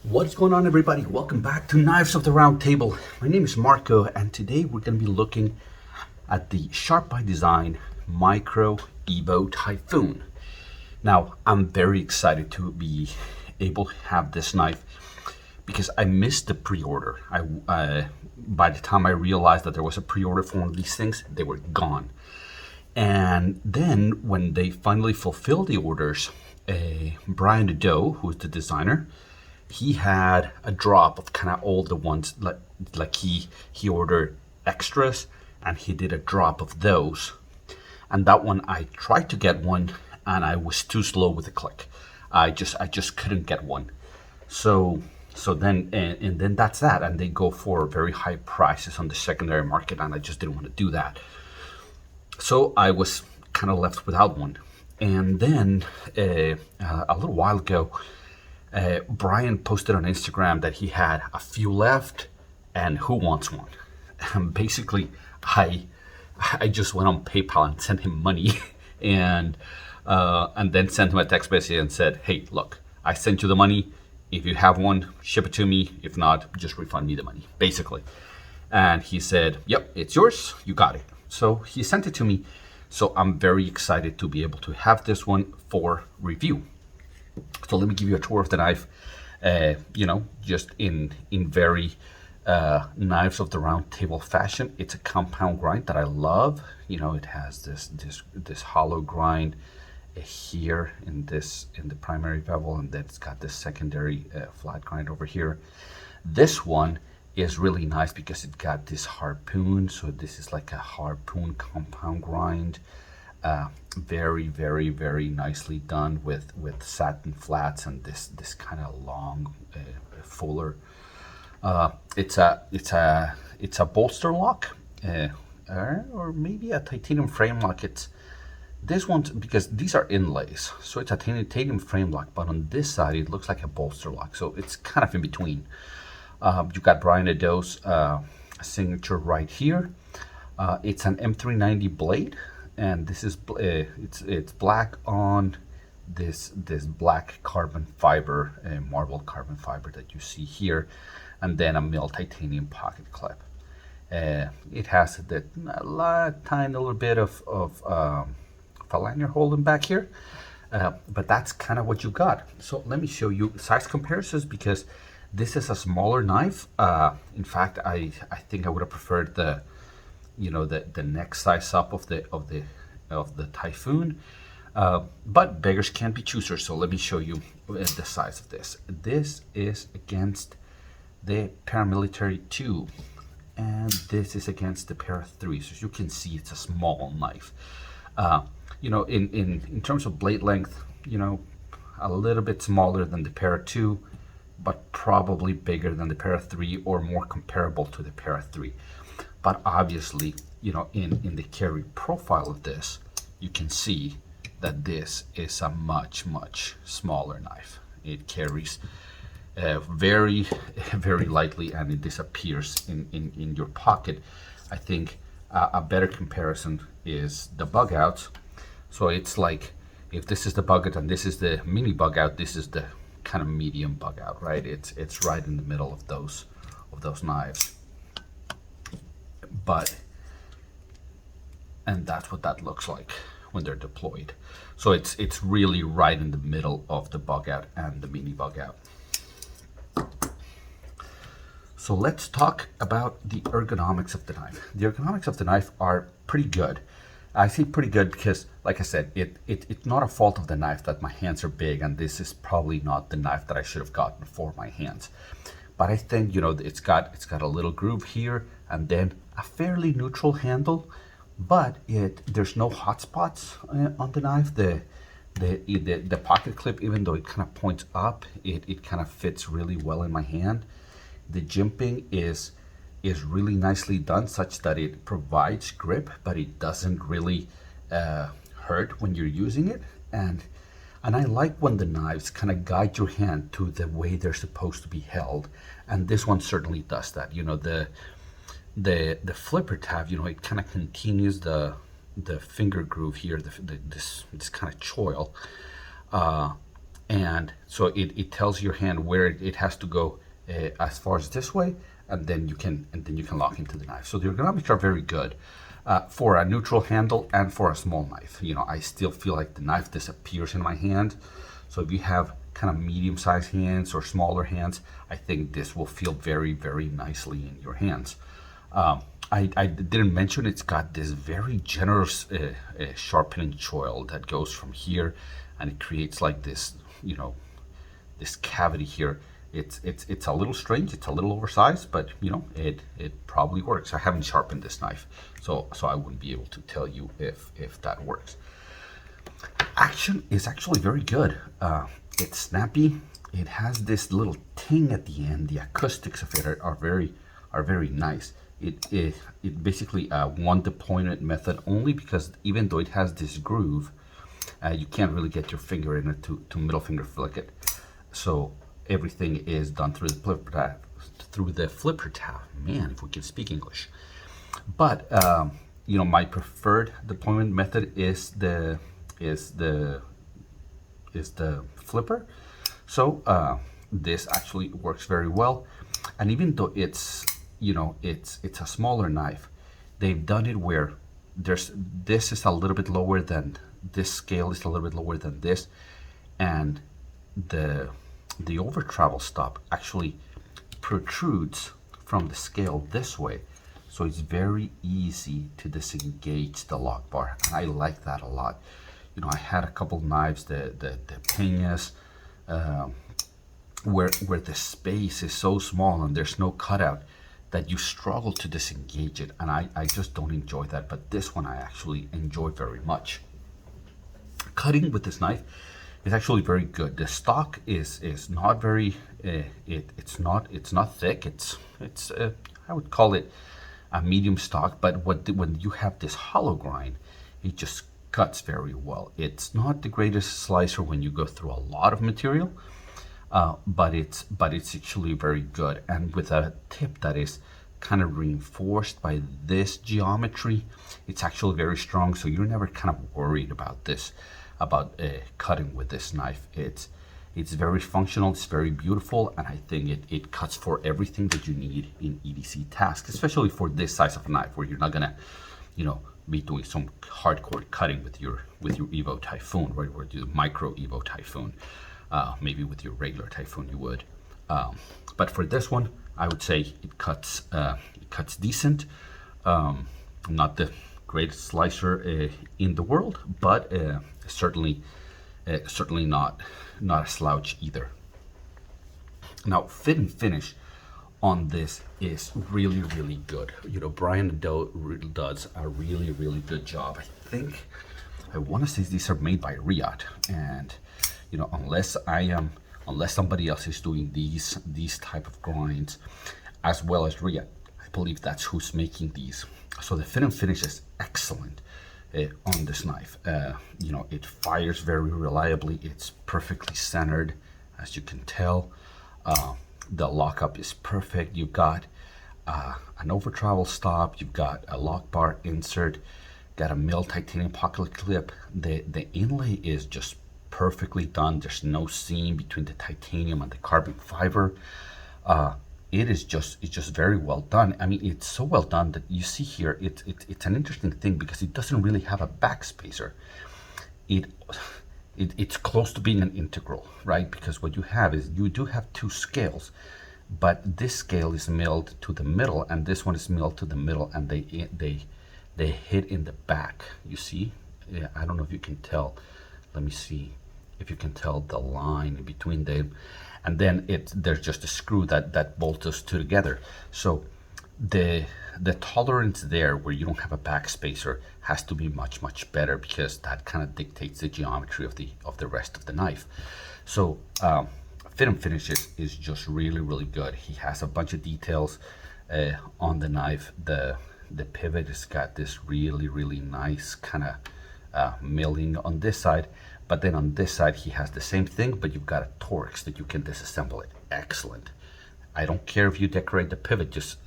What's going on, everybody? Welcome back to Knives of the Round Table. My name is Marco, and today we're going to be looking at the Sharp by Design Micro Evo Typhoon. Now, I'm very excited to be able to have this knife because I missed the pre-order. By the time I realized that there was a pre-order for one of these things, they were gone. And then when they finally fulfilled the orders, Brian Nadeau, who's the designer, he had a drop of kind of all the ones, like he ordered extras and he did a drop of those. And that one, I tried to get one and I was too slow with the click. I just couldn't get one. So then then that's that, and they go for very high prices on the secondary market, and I just didn't want to do that. So I was kind of left without one. And then a little while ago, Brian posted on Instagram that he had a few left and who wants one. And basically, I just went on PayPal and sent him money and then sent him a text message and said, hey, look, I sent you the money. If you have one, ship it to me. If not, just refund me the money, basically. And he said, yep, it's yours. You got it. So he sent it to me. So I'm very excited to be able to have this one for review. So let me give you a tour of the knife, just in very Knives of the Round Table fashion. It's a compound grind that I love. It has this hollow grind here in the primary bevel, and then it's got this secondary flat grind over here. This one is really nice because it got this harpoon, so this is like a harpoon compound grind. Very, very, very nicely done with satin flats and this kind of long fuller. It's a bolster lock, or maybe a titanium frame lock. It's this one because these are inlays, so it's a titanium frame lock. But on this side, it looks like a bolster lock, so it's kind of in between. You got Brian Nadeau's signature right here. It's an M390 blade. And this is it's black on this black carbon fiber, marble carbon fiber that you see here, and then a mill titanium pocket clip. It has a tiny little bit of a lanyard holding back here, but that's kind of what you got. So let me show you size comparisons because this is a smaller knife. In fact, I think I would have preferred the next size up of the Typhoon, but beggars can't be choosers. So let me show you the size of this. This is against the Paramilitary 2, and this is against the Para 3. So as you can see, it's a small knife. In terms of blade length, a little bit smaller than the Para 2, but probably bigger than the Para 3 or more comparable to the Para 3. But obviously, in the carry profile of this, you can see that this is a much, much smaller knife. It carries very, very lightly, and it disappears in your pocket. I think a better comparison is the bug out. So it's like, if this is the bug out and this is the mini bug out, this is the kind of medium bug out, right? It's right in the middle of those knives. And that's what that looks like when they're deployed. So it's really right in the middle of the bug out and the mini bug out. So let's talk about the ergonomics of the knife. The ergonomics of the knife are pretty good. I say pretty good because, like I said, it's not a fault of the knife that my hands are big, and this is probably not the knife that I should have gotten for my hands. But I think it's got a little groove here, and then a fairly neutral handle, but there's no hot spots on the knife. The pocket clip, even though it kind of points up, it kind of fits really well in my hand. The jimping is really nicely done, such that it provides grip, but it doesn't really hurt when you're using it. And I like when the knives kind of guide your hand to the way they're supposed to be held, and this one certainly does that. The flipper tab, it kind of continues the finger groove here, this kind of choil, and so it tells your hand where it has to go as far as this way, and then you can lock into the knife. So the ergonomics are very good for a neutral handle and for a small knife. You know, I still feel like the knife disappears in my hand. So if you have kind of medium-sized hands or smaller hands, I think this will feel very, very nicely in your hands. I didn't mention it's got this very generous sharpening choil that goes from here, and it creates like this, you know, this cavity here. It's a little strange, it's a little oversized, but you know, it probably works. I haven't sharpened this knife, so I wouldn't be able to tell you if that works. Action is actually very good. It's snappy. It has this little ting at the end. The acoustics of it are very nice. It basically one deployment method only, because even though it has this groove, you can't really get your finger in it to middle finger flick it. So everything is done through the flipper tab. Man, if we can speak English. But you know, my preferred deployment method is the flipper. So this actually works very well. And even though it's, you know, it's a smaller knife, they've done it where this is a little bit lower than this scale, is a little bit lower than this, and the over travel stop actually protrudes from the scale this way, so it's very easy to disengage the lock bar, and I like that a lot. You know, I had a couple knives, the peñas, where the space is so small and there's no cutout that you struggle to disengage it, and I just don't enjoy that. But this one I actually enjoy very much. Cutting with this knife is actually very good. The stock is not very it's not thick. It's I would call it a medium stock, but when you have this hollow grind, it just cuts very well. It's not the greatest slicer when you go through a lot of material, but it's actually very good, and with a tip that is kind of reinforced by this geometry, it's actually very strong, so you're never kind of worried about this, about cutting with this knife. It's very functional, it's very beautiful, and I think it cuts for everything that you need in EDC tasks, especially for this size of a knife, where you're not gonna, you know, be doing some hardcore cutting with your Evo Typhoon, right? Or the Micro Evo Typhoon. Maybe with your regular Typhoon you would, but for this one, I would say it cuts decent. Not the greatest slicer in the world, but certainly not a slouch either. Now, fit and finish on this is really, really good. You know, Brian Nadeau does a really, really good job. I want to say these are made by Riot, and you know, unless somebody else is doing these type of grinds as well as Riot, I believe that's who's making these. So the fit and finish is excellent on this knife. You know, it fires very reliably. It's perfectly centered, as you can tell. The lockup is perfect. You've got an over travel stop. You've got a lock bar insert. Got a milled titanium pocket clip. The inlay is just perfectly done. There's no seam between the titanium and the carbon fiber. It's just very well done. I mean, it's so well done that you see here, it's an interesting thing because it doesn't really have a backspacer. It's close to being an integral, right? Because what you have is you do have two scales, but this scale is milled to the middle and this one is milled to the middle, and they hit in the back. You see? Yeah, I don't know if you can tell. Let me see if you can tell the line in between them, and then there's just a screw that bolts those two together. So the tolerance there, where you don't have a backspacer, has to be much better, because that kind of dictates the geometry of the rest of the knife. So fit and finish is just really good. He has a bunch of details on the knife. The pivot has got this really nice kind of milling on this side, but then on this side he has the same thing, but you've got a Torx that you can disassemble it. Excellent. I don't care if you decorate the pivot, just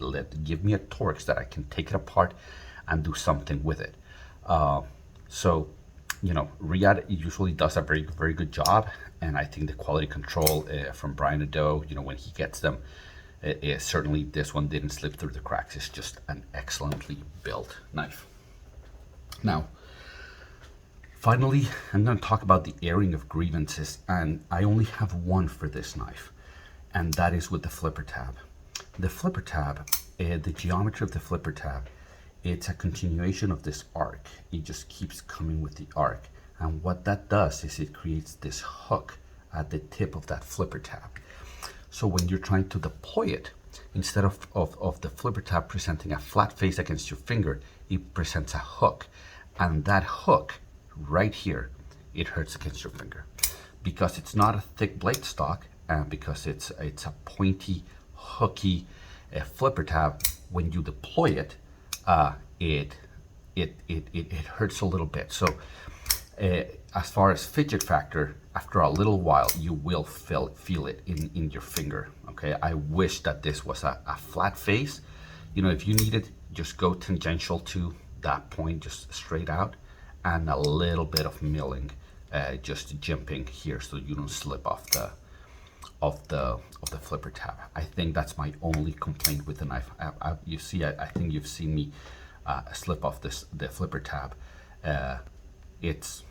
give me a Torx that I can take it apart and do something with it. So Riyadh usually does a very good job, and I think the quality control from Brian Nadeau, when he gets them, certainly this one didn't slip through the cracks. It's just an excellently built knife. Now, finally, I'm going to talk about the airing of grievances, and I only have one for this knife, and that is with the flipper tab. The flipper tab, the geometry of the flipper tab, it's a continuation of this arc. It just keeps coming with the arc. And what that does is it creates this hook at the tip of that flipper tab. So when you're trying to deploy it, instead of the flipper tab presenting a flat face against your finger, it presents a hook. And that hook right here, it hurts against your finger. Because it's not a thick blade stock, and because it's a pointy, hooky flipper tab, when you deploy it, it hurts a little bit. So as far as fidget factor, after a little while, you will feel it in your finger. Okay, I wish that this was a flat face. If you need it, just go tangential to that point, just straight out, and a little bit of milling, just jimping here so you don't slip off the flipper tab. I think that's my only complaint with the knife. You see, I think you've seen me slip off the flipper tab. It's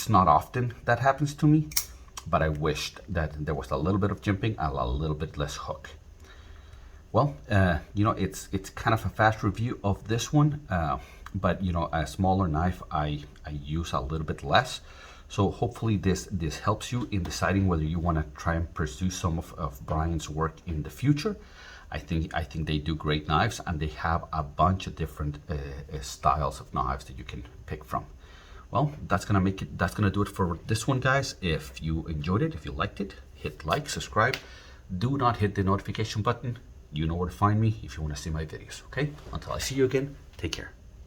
not often that happens to me, but I wished that there was a little bit of jimping and a little bit less hook. Well, it's kind of a fast review of this one, but a smaller knife I use a little bit less. So hopefully this helps you in deciding whether you want to try and pursue some of Brian's work in the future. I think they do great knives, and they have a bunch of different styles of knives that you can pick from. Well, that's gonna do it for this one, guys. If you enjoyed it, if you liked it, hit like, subscribe. Do not hit the notification button. You know where to find me if you want to see my videos. Okay? Until I see you again, take care.